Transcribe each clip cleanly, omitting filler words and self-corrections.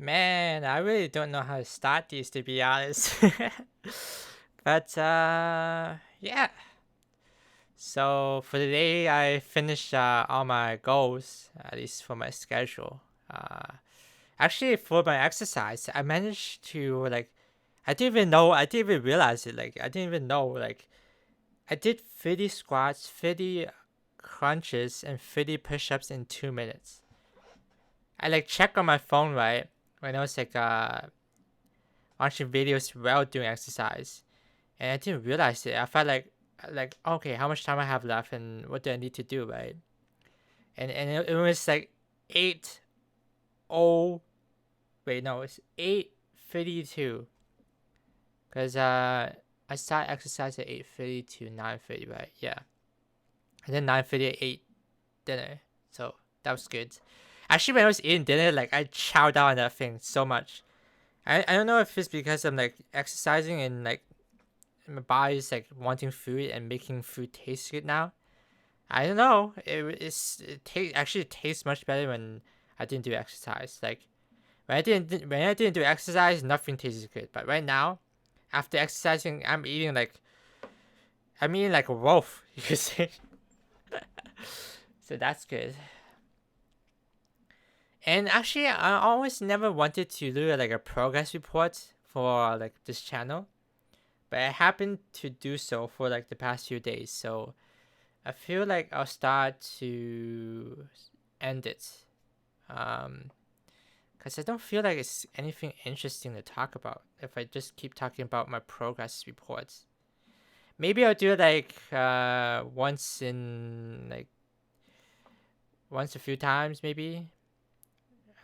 Man, I really don't know how to start these, to be honest. But yeah. So for today, I finished all my goals, at least for my schedule. Uh, Actually, for my exercise, I managed to I didn't even know, I didn't even realize it. I didn't even know. I did 50 squats, 50 crunches, and 50 push-ups in 2 minutes. I checked on my phone, right, when I was watching videos while doing exercise, and I didn't realize it. I felt like okay, how much time I have left, and what do I need to do, right? And it was like 8:0. Wait, no, it's 8:52. Cause I started exercise at 8:50 to 9:50, right? Yeah, and then 9:50 I ate dinner, so that was good. Actually, when I was eating dinner, I chowed down on that thing so much. I don't know if it's because I'm exercising and my body's wanting food and making food taste good now. I don't know. Actually tastes much better when I didn't do exercise. When I didn't do exercise, nothing tastes good. But right now, after exercising, I'm eating like a wolf. You could say. So that's good. And actually, I always never wanted to do a progress report for this channel, but I happened to do so for the past few days. So I feel like I'll start to end it. Because I don't feel like it's anything interesting to talk about if I just keep talking about my progress reports. Maybe I'll do it once a few times, maybe.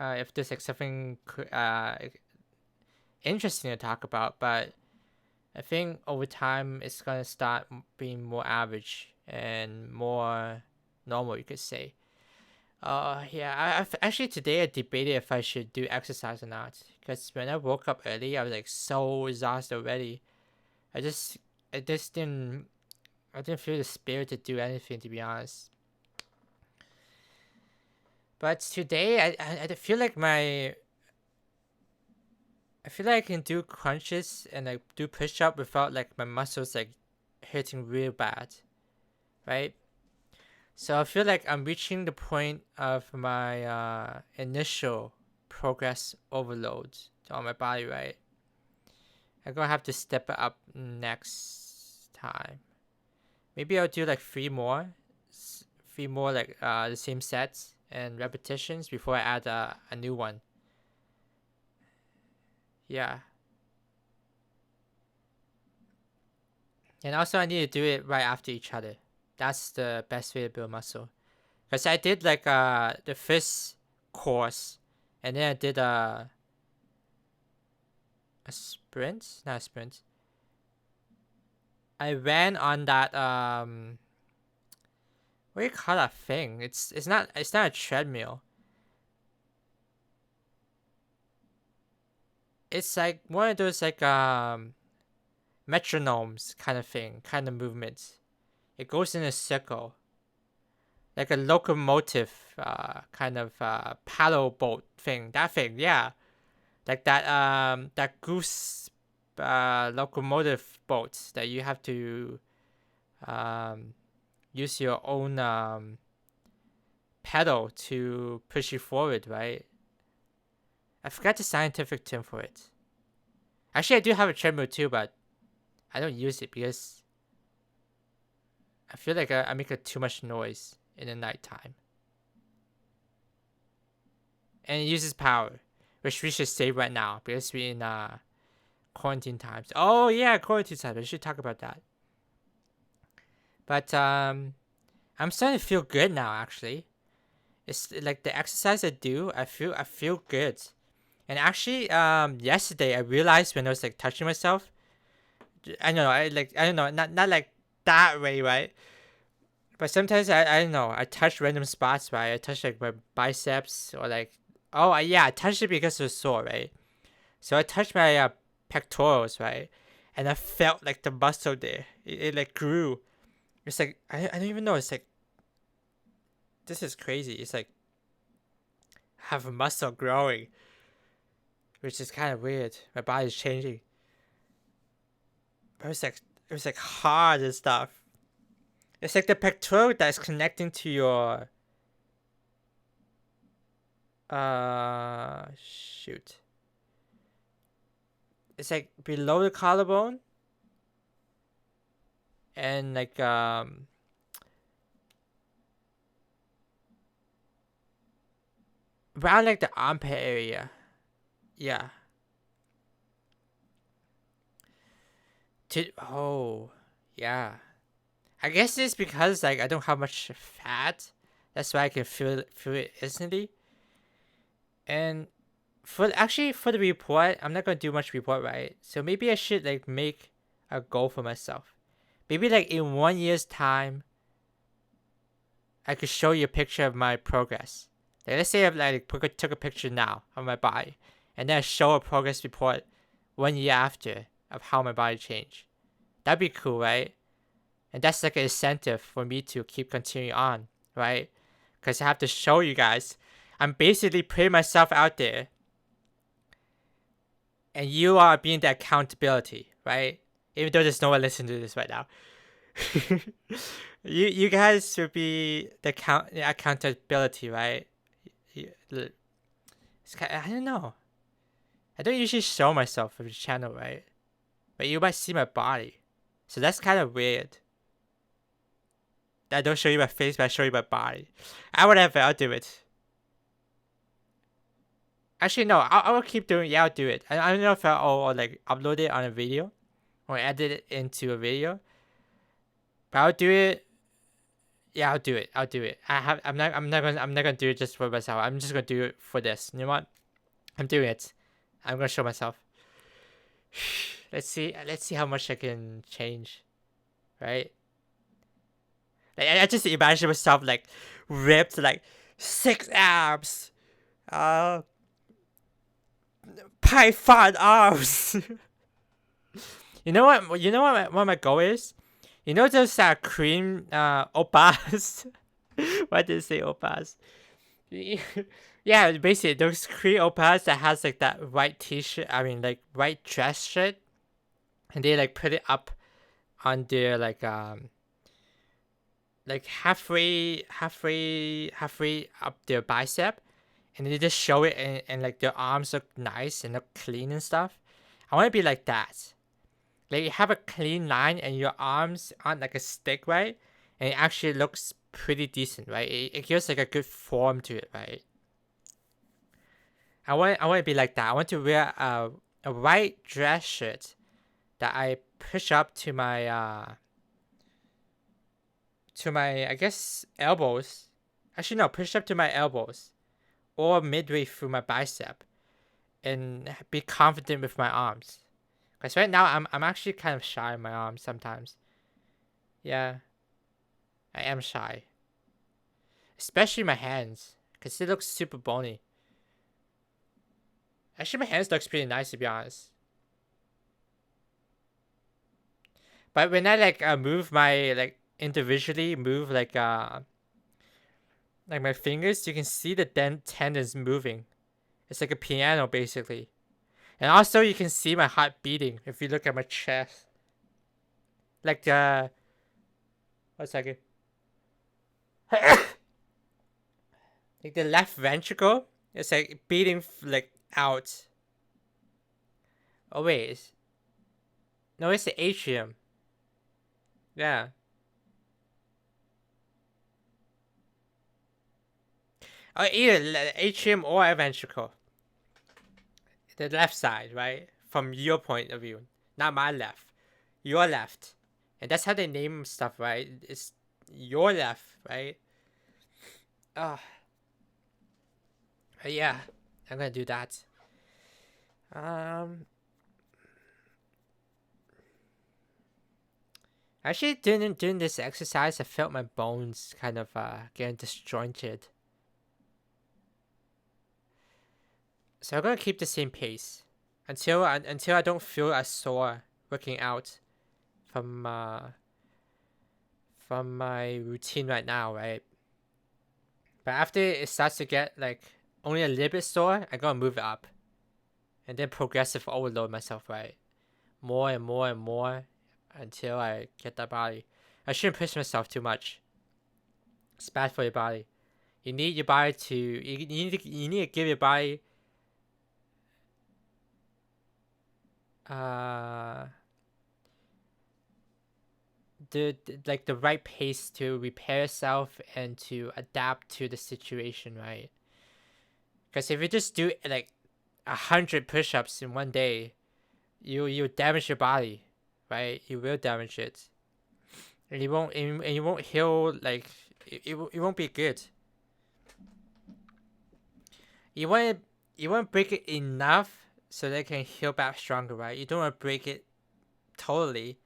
If there's something interesting to talk about, but I think over time it's gonna start being more average and more normal, you could say. Yeah, I've actually today I debated if I should do exercise or not. Because when I woke up early, I was so exhausted already. I just, I just didn't, I didn't feel the spirit to do anything, to be honest. But today, I feel like I feel like I can do crunches and do push up without my muscles hurting real bad, right? So I feel like I'm reaching the point of my initial progress overload on my body, right? I'm gonna have to step it up next time. Maybe I'll do three more the same sets and repetitions before I add a new one. Yeah, and also I need to do it right after each other. That's the best way to build muscle. Cause I did the first course, and then I did a sprint, not a sprint. I ran on that what do you call that thing? It's not a treadmill. It's like one of those metronomes kind of thing, kind of movements. It goes in a circle, like a locomotive kind of paddle boat thing. That thing, yeah, like that goose locomotive boat that you have to um use your own pedal to push you forward, right? I forgot the scientific term for it. Actually, I do have a treadmill too, but I don't use it because I feel like I make too much noise in the nighttime. And it uses power, which we should save right now because we're in quarantine times. Oh yeah, quarantine times. I should talk about that. But I'm starting to feel good now. Actually, it's like the exercise I do. I feel good. And actually, yesterday I realized when I was touching myself, I don't know, I don't know, not like that way, right? But sometimes I don't know, I touch random spots, right? I touch my biceps or yeah, I touched it because it was sore, right? So I touched my pectorals, right? And I felt the muscle there. It grew. It's I don't even know. It's this is crazy. It's have a muscle growing. which is kind of weird. My body's changing. But it was like hard and stuff. It's like the pectoral that's connecting to your shoot. It's like below the collarbone and like around like the armpit area. Yeah. Yeah. I guess it's because like I don't have much fat. That's why I can feel it instantly. And for the report, I'm not gonna do much report, right? So maybe I should like make a goal for myself. Maybe like in 1 year's time, I could show you a picture of my progress. Like, let's say I like took a picture now of my body, and then I show a progress report 1 year after of how my body changed. That'd be cool, right? And that's like an incentive for me to keep continuing on, right? Because I have to show you guys. I'm basically putting myself out there, and you are being the accountability, right? Even though there's no one listening to this right now. you guys should be the accountability, right? It's kind of, I don't know. I don't usually show myself on the channel, right? But you might see my body, so that's kind of weird. I don't show you my face, but I show you my body. Whatever, I'll do it. Actually, no, I will keep doing. Yeah, I'll do it. I don't know if I'll like upload it on a video or edit it into a video, but I'll do it. Yeah, I'll do it. I'm not gonna do it just for myself. I'm just gonna do it for this. You know what? I'm doing it. I'm gonna show myself. Let's see how much I can change, right? Like, I just imagine myself like ripped, like 6 abs, python arms. You know what? You know what my goal is? You know those cream oppas? Why did I say oppas? Yeah, basically those cream oppas that has like that white t-shirt. I mean, like white dress shirt, and they like put it up on their like halfway up their bicep, and they just show it, and like their arms look nice and look clean and stuff. I want to be like that. Like you have a clean line and your arms aren't like a stick, right? And it actually looks pretty decent, right? It gives like a good form to it, right? I want to be like that. I want to wear a white dress shirt that I push up to my I guess elbows. Actually no, push up to my elbows or midway through my bicep, and be confident with my arms. Because right now I'm actually kind of shy in my arms sometimes. Yeah, I am shy. Especially my hands, because they look super bony. Actually, my hands looks pretty nice, to be honest. But when I like move my like individually move like my fingers, you can see the tendons moving. It's like a piano basically. And also you can see my heart beating if you look at my chest. Like 1 second. Like the left ventricle, it's like beating like out. Oh wait, no, it's the atrium. Yeah. Either atrium or a ventricle. The left side, right? From your point of view, not my left. Your left, and that's how they name stuff, right? It's your left, right? Yeah, I'm gonna do that. Actually, doing this exercise, I felt my bones kind of getting disjointed. So I'm gonna keep the same pace until I don't feel as sore working out from my routine right now, right? But after it starts to get like only a little bit sore, I'm gonna move it up, and then progressive overload myself, right? More and more and more until I get that body. I shouldn't push myself too much. It's bad for your body. You need your body to you need to give your body the right pace to repair yourself and to adapt to the situation, right? Because if you just do like 100 push-ups in one day, you damage your body, right? You will damage it, and you won't heal. Like it won't be good. You want to break it enough so they can heal back stronger, right? You don't want to break it totally.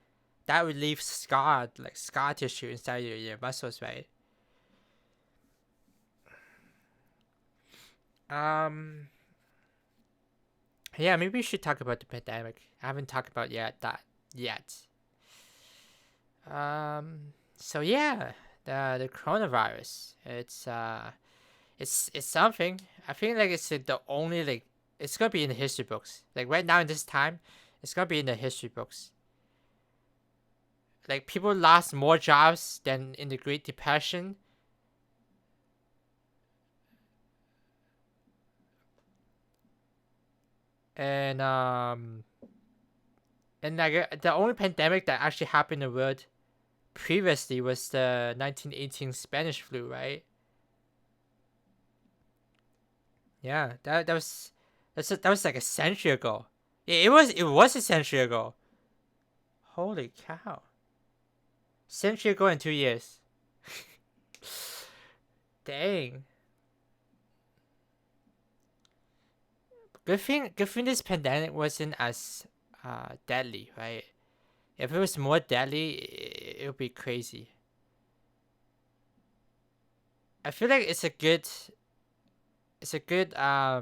That would leave scar tissue inside your muscles, right? Yeah, maybe we should talk about the pandemic. I haven't talked about that yet. So yeah, the coronavirus. It's something. I feel like it's the only like it's gonna be in the history books. Like right now in this time, it's gonna be in the history books. Like people lost more jobs than in the Great Depression. And like the only pandemic that actually happened in the world previously was the 1918 Spanish flu, right? Yeah, that was that was like a century ago. It was a century ago. Holy cow! Century ago in 2 years. Dang. Good thing this pandemic wasn't as deadly, right? If it was more deadly, it would be crazy. I feel like it's a good I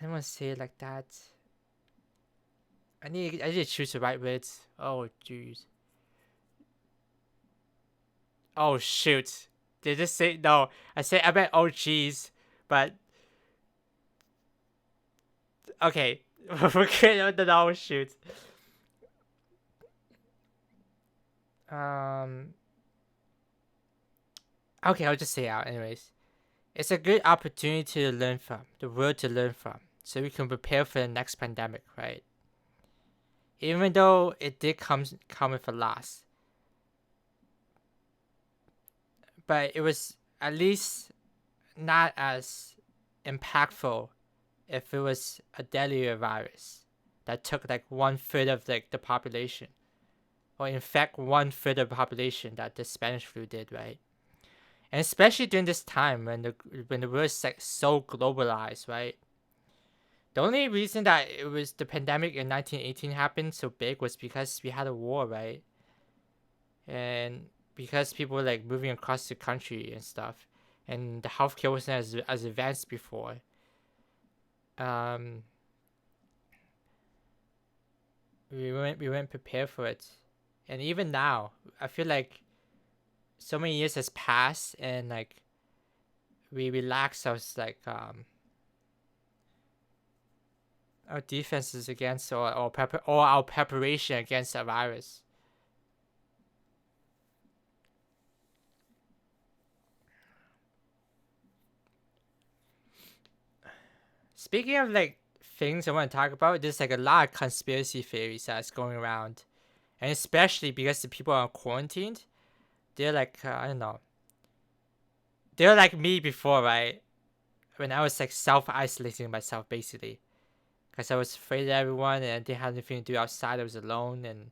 don't want to say it like that. I need to choose the right words. Oh jeez. Oh shoot. Did I just say no? I meant oh jeez, but okay. Forget the no shoot. Um. Okay, I'll just say it out anyways. It's a good opportunity to learn from, the world to learn from, so we can prepare for the next pandemic, right? Even though it did come with a loss, but it was at least not as impactful if it was a deadlier virus that took like 1/3 of like the population, or in fact 1/3 of the population that the Spanish flu did, right? And especially during this time when the world is like so globalized, right? The only reason that it was the pandemic in 1918 happened so big was because we had a war, right? And because people were like moving across the country and stuff, and the healthcare wasn't as advanced before. Um, we weren't prepared for it, and even now, I feel like so many years has passed, and like we relax our defenses against or our preparation against the virus. Speaking of like things I want to talk about, there's like a lot of conspiracy theories that's going around, and especially because the people are quarantined, they're like I don't know, they're like me before, right? When I was like self isolating myself basically, because I was afraid of everyone and I didn't have anything to do outside. I was alone and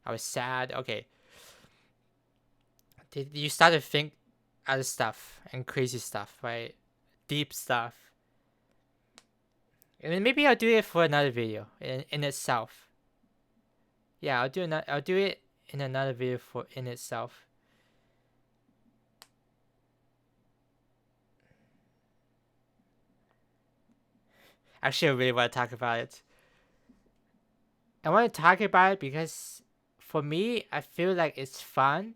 I was sad. Okay, you start to think other stuff and crazy stuff, right? Deep stuff. And then maybe I'll do it for another video in itself. Yeah, I'll do it in another video for in itself. Actually, I really want to talk about it. I want to talk about it because for me, I feel like it's fun,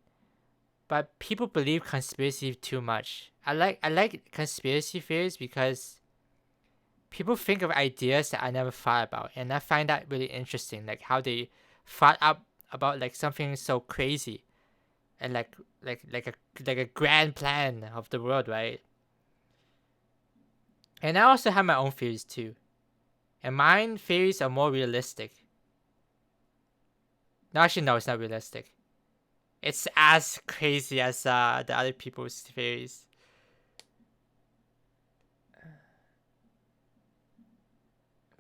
but people believe conspiracy too much. I like conspiracy theories because people think of ideas that I never thought about, and I find that really interesting. Like how they thought up about like something so crazy, and like a grand plan of the world, right? And I also have my own theories too, and mine theories are more realistic. No, actually, no, it's not realistic. It's as crazy as the other people's theories.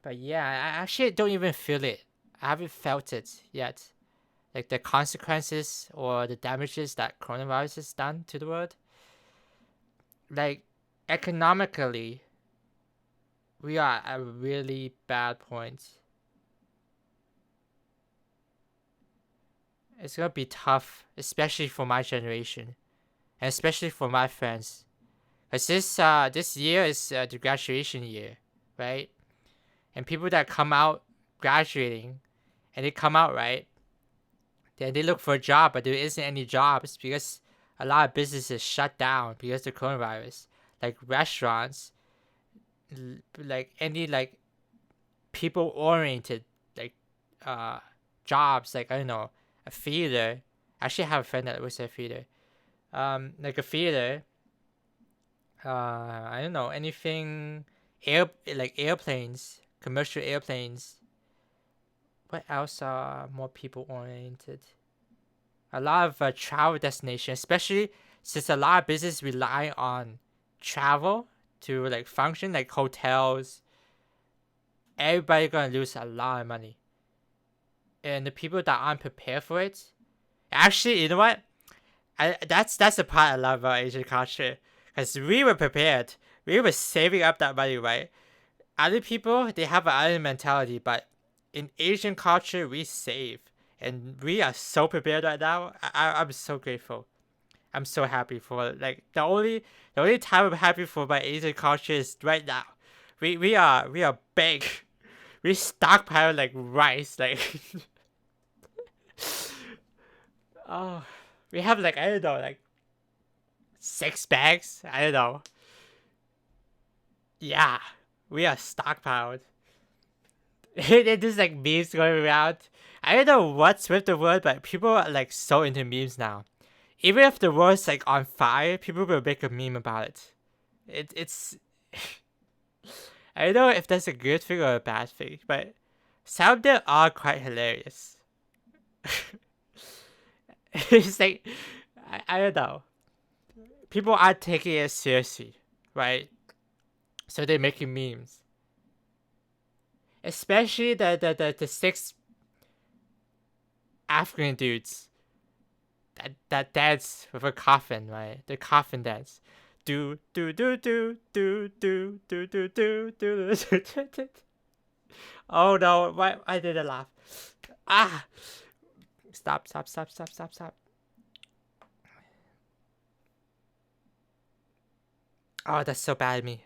But yeah, I actually don't even feel it. I haven't felt it yet. Like the consequences or the damages that coronavirus has done to the world. Like economically, we are at a really bad point. It's gonna be tough, especially for my generation, and especially for my friends. Cause this year is the graduation year, right? And people that come out graduating, and they come out right, then they look for a job, but there isn't any jobs because a lot of businesses shut down because of coronavirus, like restaurants, like any like people oriented like uh jobs, like I don't know, a theater. I actually have a friend that works at a theater. Like a theater. I don't know anything. Like airplanes, commercial airplanes. What else are more people oriented? A lot of travel destinations, especially since a lot of businesses rely on travel to like function, like hotels. Everybody gonna lose a lot of money, and the people that aren't prepared for it. Actually, you know what? That's the part I love about Asian culture, because we were prepared. We were saving up that money, right? Other people they have another mentality, but in Asian culture we save, and we are so prepared right now. I'm so grateful. I'm so happy for like the only time I'm happy for my Asian culture is right now. We are big. We stockpile like rice, like oh, we have like I don't know, like 6 bags. I don't know. Yeah, we are stockpiled. It is like memes going around. I don't know what's with the world, but people are like so into memes now. Even if the world's like on fire, people will make a meme about it. It's I don't know if that's a good thing or a bad thing, but some of them are quite hilarious. It's like I don't know. People are taking it seriously, right? So they're making memes. Especially the 6 African dudes that dance with a coffin, right? The coffin dance. Do do do do do do do do do do do. Oh no! Why did I laugh? Ah! Stop! Stop! Stop! Stop! Stop! Stop! Oh, that's so bad of me.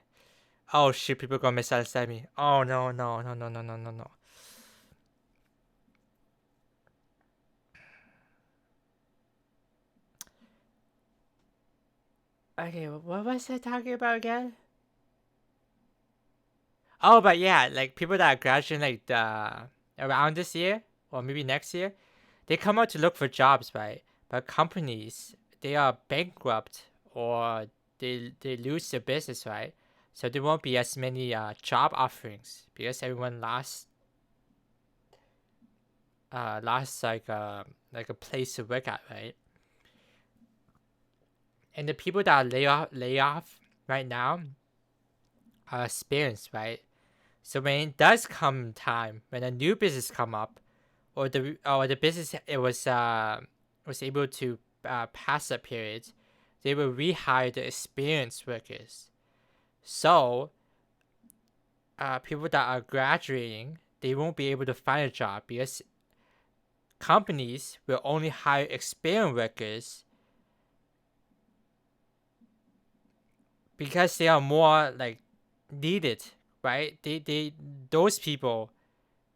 Oh shit! People gonna misunderstand me. Oh no! No! No! No! No! No! No! No! Okay, what was I talking about again? Oh, but yeah, like people that are graduating like around this year or maybe next year, they come out to look for jobs, right? But companies they are bankrupt or they lose their business, right? So there won't be as many job offerings because everyone lost like a place to work at, right? And the people that are lay off right now are experienced, right? So when it does come time when a new business come up, or the business it was able to pass that period, they will rehire the experienced workers. So people that are graduating, they won't be able to find a job because companies will only hire experienced workers because they are more like needed, right? They those people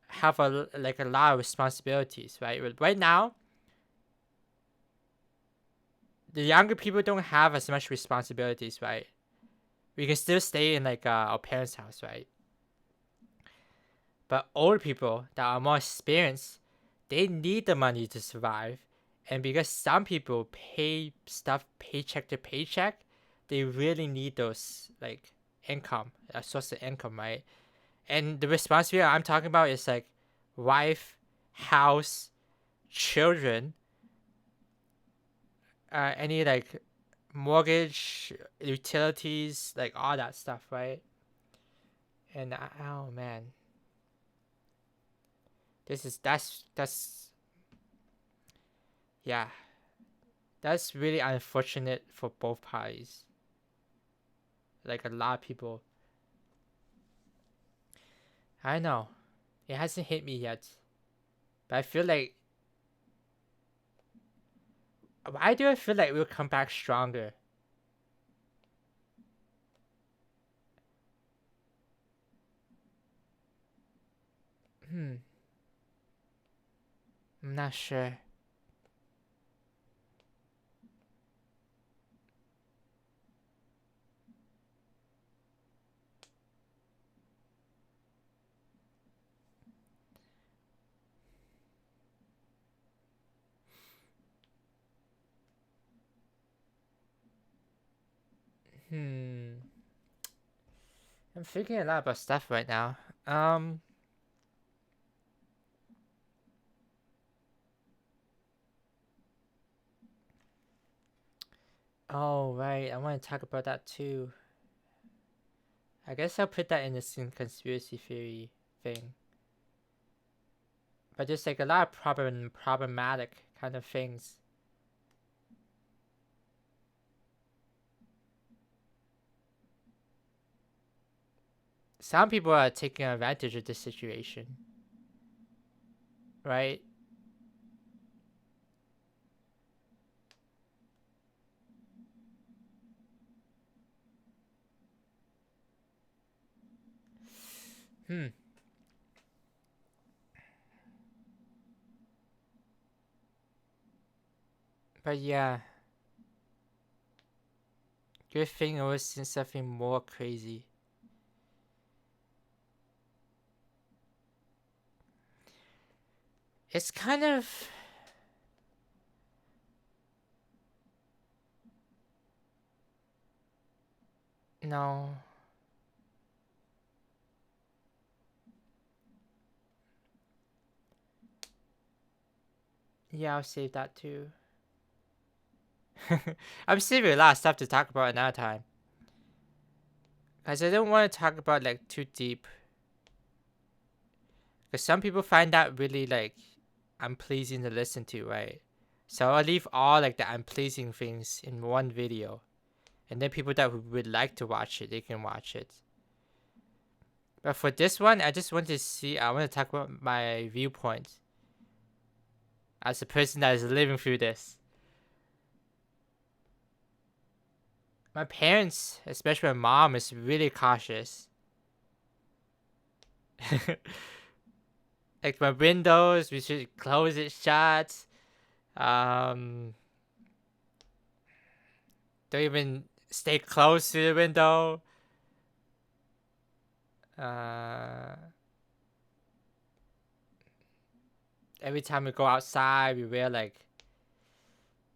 have a lot of responsibilities, right? Right now, the younger people don't have as much responsibilities, right? We can still stay in like our parents' house, right? But older people that are more experienced, they need the money to survive. And because some people pay stuff paycheck to paycheck, they really need those like income, a source of income, right? And the responsibility I'm talking about is like wife, house, children, any like mortgage, utilities, like all that stuff, right? And oh man, that's yeah, that's really unfortunate for both parties. Like a lot of people, I know it hasn't hit me yet, but I feel like why do I feel like we'll come back stronger? Hmm, I'm not sure. Hmm, I'm thinking a lot about stuff right now. Um, oh right, I want to talk about that too. I guess I'll put that in the conspiracy theory thing. But there's like a lot of problematic kind of things. Some people are taking advantage of this situation, right? Hmm. But yeah, good thing I was seeing something more crazy. It's kind of no. Yeah, I'll save that too. I'm saving a lot of stuff to talk about another time. Cause I don't want to talk about like too deep. Cause some people find that really like unpleasing to listen to, right? So I'll leave all like the unpleasing things in one video. And then people that would like to watch it, they can watch it. But for this one, I just want to see, I want to talk about my viewpoint as a person that is living through this. My parents, especially my mom, is really cautious. Like my windows, we should close it shut. Um, don't even stay close to the window. Uh, every time we go outside, we wear like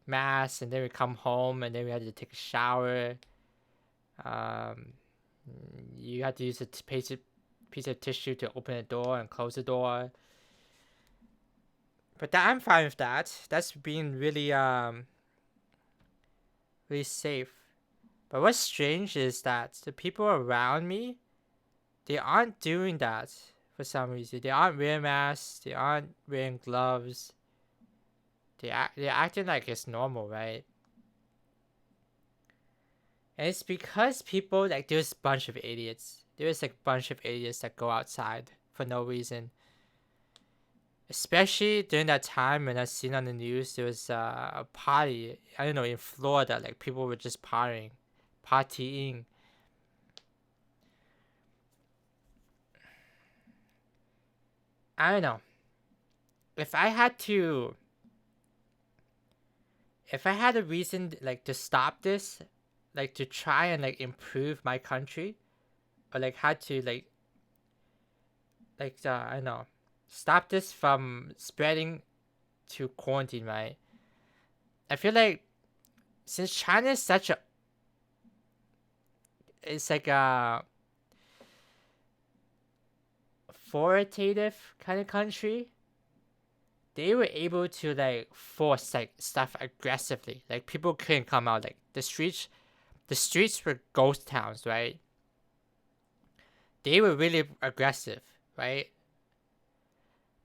masks, and then we come home, and then we have to take a shower. Um, you have to use a piece of tissue to open the door and close the door. But I'm fine with that. That's being really safe. But what's strange is that the people around me, they aren't doing that for some reason. They aren't wearing masks. They aren't wearing gloves. They're acting like it's normal, right? And it's because people like there's a bunch of idiots. There's like a bunch of idiots that go outside for no reason. Especially during that time when I seen on the news there was a party. I don't know, in Florida, like people were just partying. I don't know. If I had to, if I had a reason like to stop this, like to try and like improve my country, or like had to like I don't know, stop this from spreading to quarantine, right? I feel like since China is such a, it's like a authoritative kind of country, they were able to like force like stuff aggressively. Like people couldn't come out. Like the streets were ghost towns, right? They were really aggressive, right?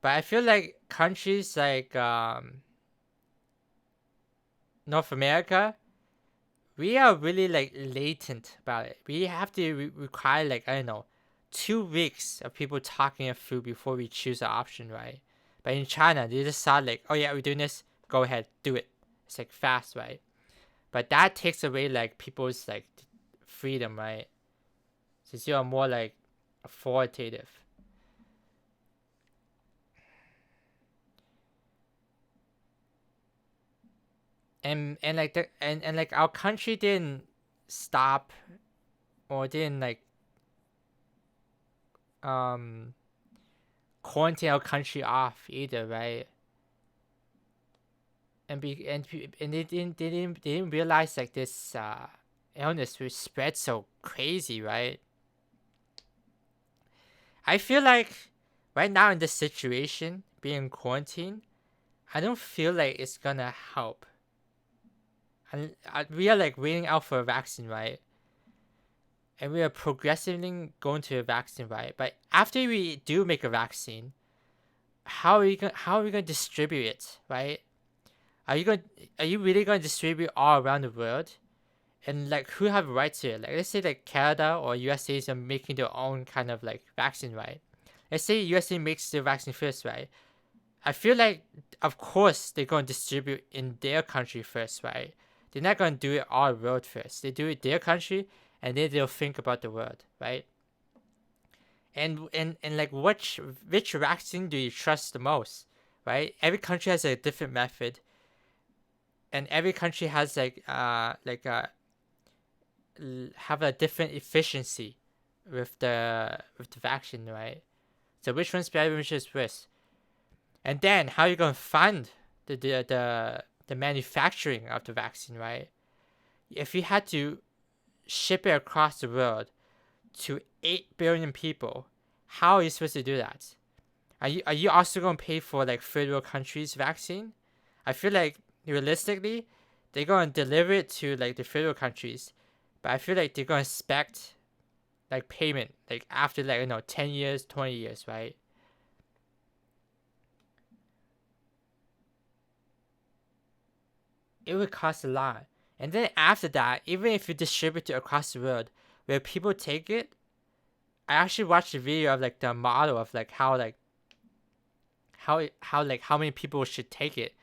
But I feel like countries like North America, we are really like latent about it. We have to require like, I don't know, 2 weeks of people talking it through before we choose an option, right? But in China, they just saw like, oh yeah, we're doing this, go ahead, do it. It's like fast, right? But that takes away like people's like freedom, right? Since you are more like authoritative. And like and like our country didn't stop or didn't like um quarantine our country off either, right? And they didn't realize like this illness will spread so crazy, right? I feel like right now in this situation, being quarantined, I don't feel like it's gonna help. And we are like waiting out for a vaccine, right? And we are progressively going to a vaccine, right? But after we do make a vaccine, how are we gonna distribute it, right? Are you going are you really gonna distribute all around the world? And like who have rights to it? Like let's say like Canada or USA are making their own kind of like vaccine, right? Let's say USA makes the vaccine first, right? I feel like of course they're gonna distribute in their country first, right? They're not gonna do it all world first. They do it their country and then they'll think about the world, right? And like which vaccine do you trust the most, right? Every country has a different method, and every country has have a different efficiency with the vaccine, right? So which one's better, which is worse? And then how you gonna fund the manufacturing of the vaccine, right? If you had to ship it across the world to 8 billion people, how are you supposed to do that? Are you also gonna pay for like third world countries vaccine? I feel like realistically, they're gonna deliver it to like the third world countries, but I feel like they're gonna expect like payment like after like 10 years, 20 years, right? It would cost a lot. And then after that, even if you distribute it across the world, where people take it, I actually watched a video of like the model of like how many people should take it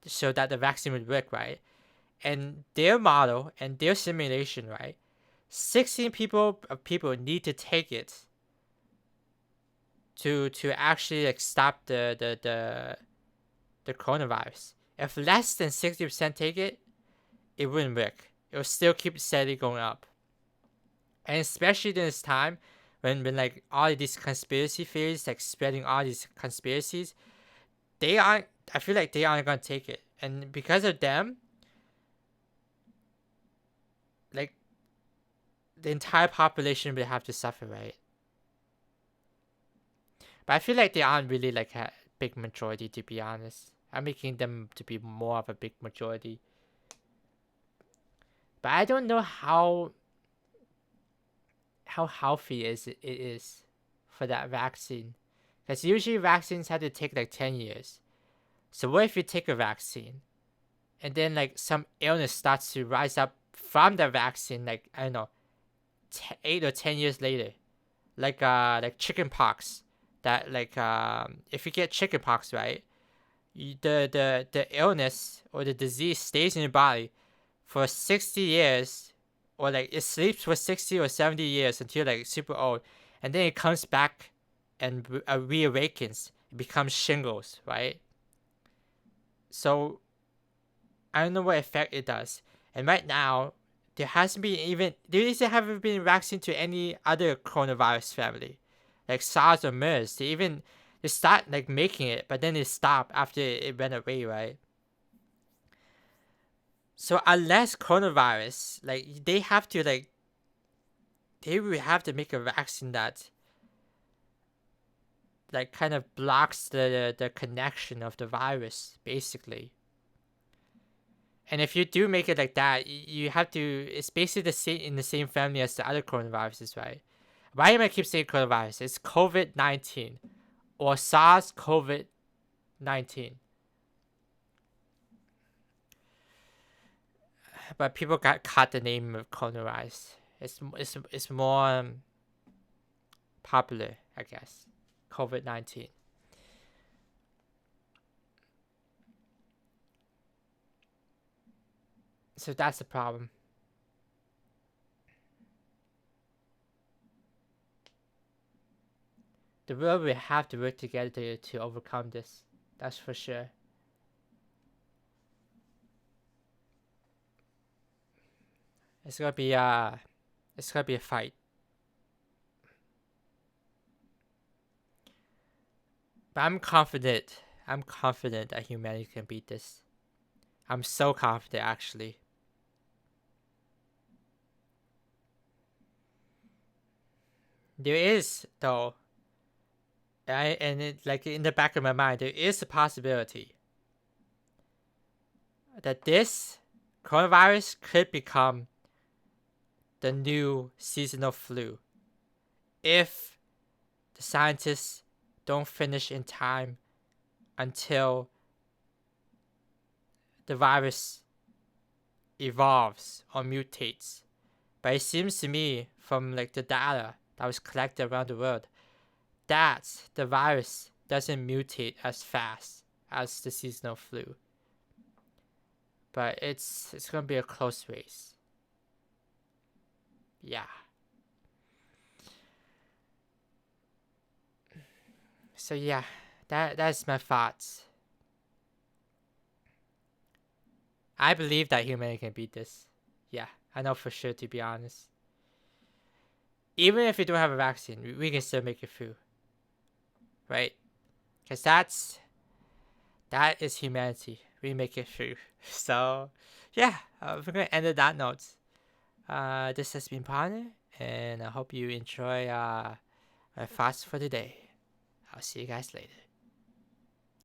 so that the vaccine would work, right? And their model and their simulation, right? 16 people need to take it to actually like stop the coronavirus. If less than 60% take it, it wouldn't work. It will still keep steadily going up. And especially in this time when like all these conspiracy theories like spreading all these conspiracies, they aren't I feel like they aren't gonna take it. And because of them, like the entire population will have to suffer, right? But I feel like they aren't really like a big majority, to be honest. I'm making them to be more of a big majority. But I don't know how healthy it is for that vaccine. Because usually vaccines have to take like 10 years. So what if you take a vaccine and then like some illness starts to rise up from the vaccine, like I don't know, 8 or 10 years later, like chicken pox. That like if you get chicken pox, right, the illness or the disease stays in your body for 60 years, or like it sleeps for 60 or 70 years until like super old, and then it comes back and reawakens. It becomes shingles, right? So I don't know what effect it does. And right now, there hasn't been even there haven't been vaccine to any other coronavirus family. like SARS or MERS. They start like making it, but then they stop after it went away, right? So unless coronavirus, like they will have to make a vaccine that like kind of blocks the connection of the virus, basically. And if you do make it like that, you have to. It's basically the same in the same family as the other coronaviruses, right? Why am I keep saying coronavirus? It's COVID-19 or SARS-CoV-19. But people got caught the name of coronavirus. It's more popular, I guess. COVID-19. So that's the problem. The world will have to work together to overcome this. That's for sure. It's gonna be a fight. But I'm confident. I'm confident that humanity can beat this. I'm so confident, actually. There is, though, and it, like in the back of my mind, there is a possibility that this coronavirus could become the new seasonal flu if the scientists don't finish in time until the virus evolves or mutates. But it seems to me from like the data that was collected around the world that the virus doesn't mutate as fast as the seasonal flu. But it's gonna be a close race. Yeah. So yeah, that's my thoughts. I believe that humanity can beat this. Yeah, I know for sure, to be honest. Even if we don't have a vaccine, we can still make it through. Right? Because that is humanity. We make it through. So, yeah, we're going to end on that note. This has been Partner, and I hope you enjoy my thoughts for today. I'll see you guys later.